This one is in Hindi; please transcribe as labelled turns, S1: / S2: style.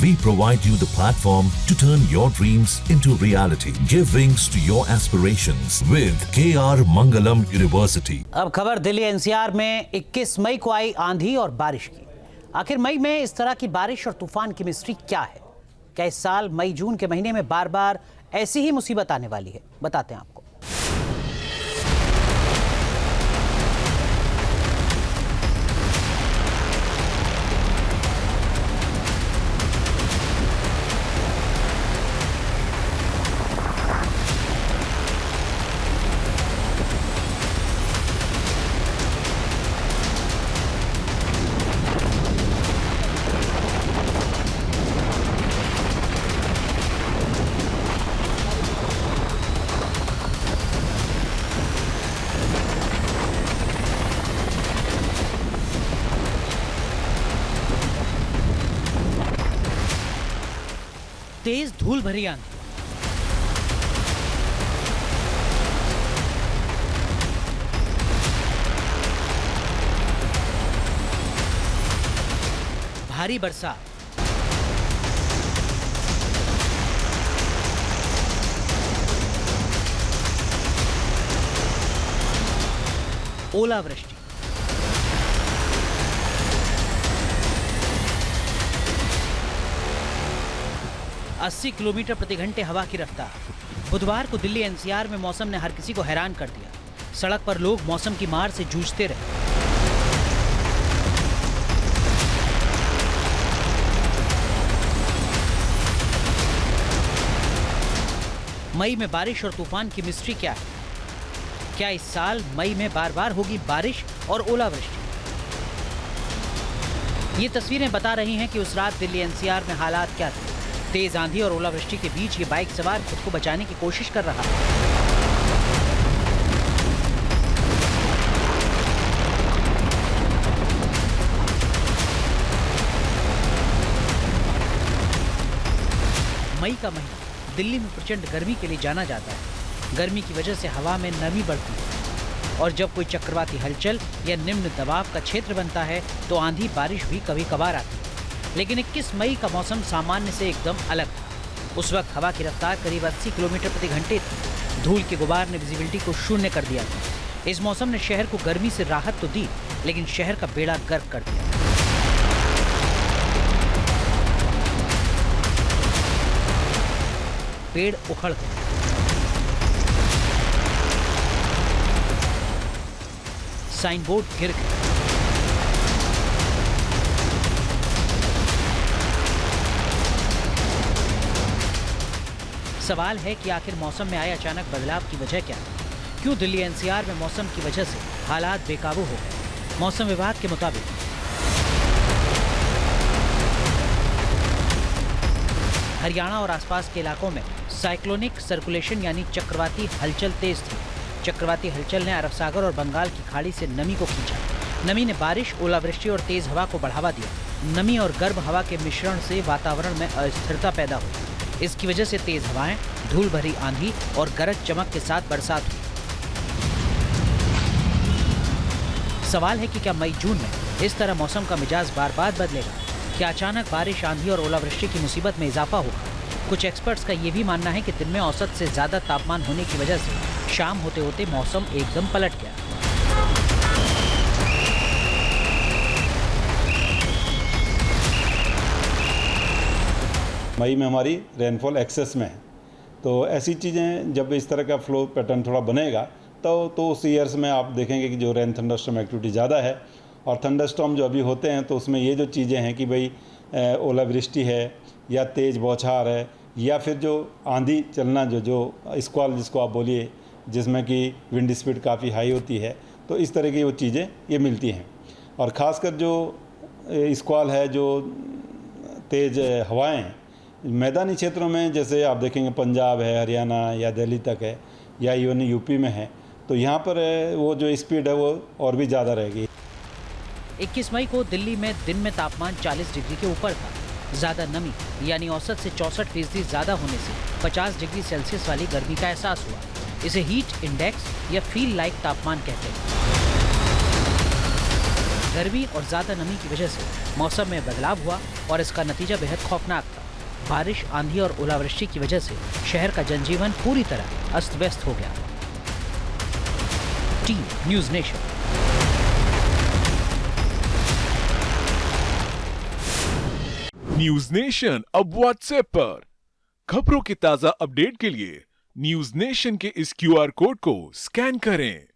S1: We provide you the platform to turn your dreams into reality. Give wings to your aspirations with KR Mangalam University.
S2: अब खबर दिल्ली एनसीआर में 21 मई को आई आंधी और बारिश की। आखिर मई में इस तरह की बारिश और तूफान की मिस्ट्री क्या है? क्या इस साल मई जून के महीने में बार बार ऐसी ही मुसीबत आने वाली है? बताते हैं आपको। तेज धूल भरी आंधी, भारी बरसात, ओलावृष्टि, अस्सी किलोमीटर प्रति घंटे हवा की रफ्तार। बुधवार को दिल्ली एनसीआर में मौसम ने हर किसी को हैरान कर दिया। सड़क पर लोग मौसम की मार से जूझते रहे। मई में बारिश और तूफान की मिस्ट्री क्या है? क्या इस साल मई में बार बार होगी बारिश और ओलावृष्टि? ये तस्वीरें बता रही हैं कि उस रात दिल्ली एनसीआर में हालात क्या थे। तेज आंधी और ओलावृष्टि के बीच ये बाइक सवार खुद को बचाने की कोशिश कर रहा है। मई का महीना दिल्ली में प्रचंड गर्मी के लिए जाना जाता है। गर्मी की वजह से हवा में नमी बढ़ती है और जब कोई चक्रवाती हलचल या निम्न दबाव का क्षेत्र बनता है तो आंधी बारिश भी कभी कभार आती है। लेकिन 21 मई का मौसम सामान्य से एकदम अलग था। उस वक्त हवा की रफ्तार करीब 80 किलोमीटर प्रति घंटे थी। धूल के गुबार ने विजिबिलिटी को शून्य कर दिया था। इस मौसम ने शहर को गर्मी से राहत तो दी, लेकिन शहर का बेड़ा गर्क कर दिया। पेड़ उखड़ गए, साइन बोर्ड गिर गए, सवाल है कि आखिर मौसम में आए अचानक बदलाव की वजह क्या है? क्यों दिल्ली एनसीआर में मौसम की वजह से हालात बेकाबू हो गए? मौसम विभाग के मुताबिक हरियाणा और आसपास के इलाकों में साइक्लोनिक सर्कुलेशन यानी चक्रवाती हलचल तेज थी। चक्रवाती हलचल ने अरब सागर और बंगाल की खाड़ी से नमी को खींचा। नमी ने बारिश, ओलावृष्टि और तेज हवा को बढ़ावा दिया। नमी और गर्म हवा के मिश्रण से वातावरण में अस्थिरता पैदा हुई। इसकी वजह से तेज हवाएं, धूल भरी आंधी और गरज चमक के साथ बरसात हुई। सवाल है कि क्या मई जून में इस तरह मौसम का मिजाज बार बार बदलेगा? क्या अचानक बारिश, आंधी और ओलावृष्टि की मुसीबत में इजाफा होगा? कुछ एक्सपर्ट्स का यह भी मानना है कि दिन में औसत से ज्यादा तापमान होने की वजह से शाम होते होते मौसम एकदम पलट गया।
S3: मई में हमारी रेनफॉल एक्सेस में है, तो ऐसी चीज़ें जब इस तरह का फ्लो पैटर्न थोड़ा बनेगा तो उस ईयर्स में आप देखेंगे कि जो रेन थंडरस्टॉर्म एक्टिविटी ज़्यादा है। और थंडरस्टॉर्म जो अभी होते हैं तो उसमें ये जो चीज़ें हैं कि भाई ओलावृष्टि है या तेज़ बौछार है या फिर जो आंधी चलना जो स्क्वाल जिसको आप बोलिए, जिसमें कि विंड स्पीड काफ़ी हाई होती है, तो इस तरह की वो चीज़ें ये मिलती हैं। और ख़ासकर जो स्क्वाल है, जो तेज़ हवाएँ हैं मैदानी क्षेत्रों में, जैसे आप देखेंगे पंजाब है, हरियाणा या दिल्ली तक है या इवन यूपी में है, तो यहाँ पर वो जो स्पीड है वो और भी ज़्यादा रहेगी।
S2: 21 मई को दिल्ली में दिन में तापमान 40 डिग्री के ऊपर था। ज़्यादा नमी यानी औसत से 64% ज़्यादा होने से 50 डिग्री सेल्सियस वाली गर्मी का एहसास हुआ। इसे हीट इंडेक्स या फील लाइक तापमान कहते हैं। गर्मी और ज्यादा नमी की वजह से मौसम में बदलाव हुआ और इसका नतीजा बेहद खौफनाक था। बारिश, आंधी और ओलावृष्टि की वजह से शहर का जनजीवन पूरी तरह अस्त व्यस्त हो गया। T news nation.
S4: News nation अब व्हाट्सएप पर खबरों के ताजा अपडेट के लिए न्यूज नेशन के इस क्यूआर कोड को स्कैन करें।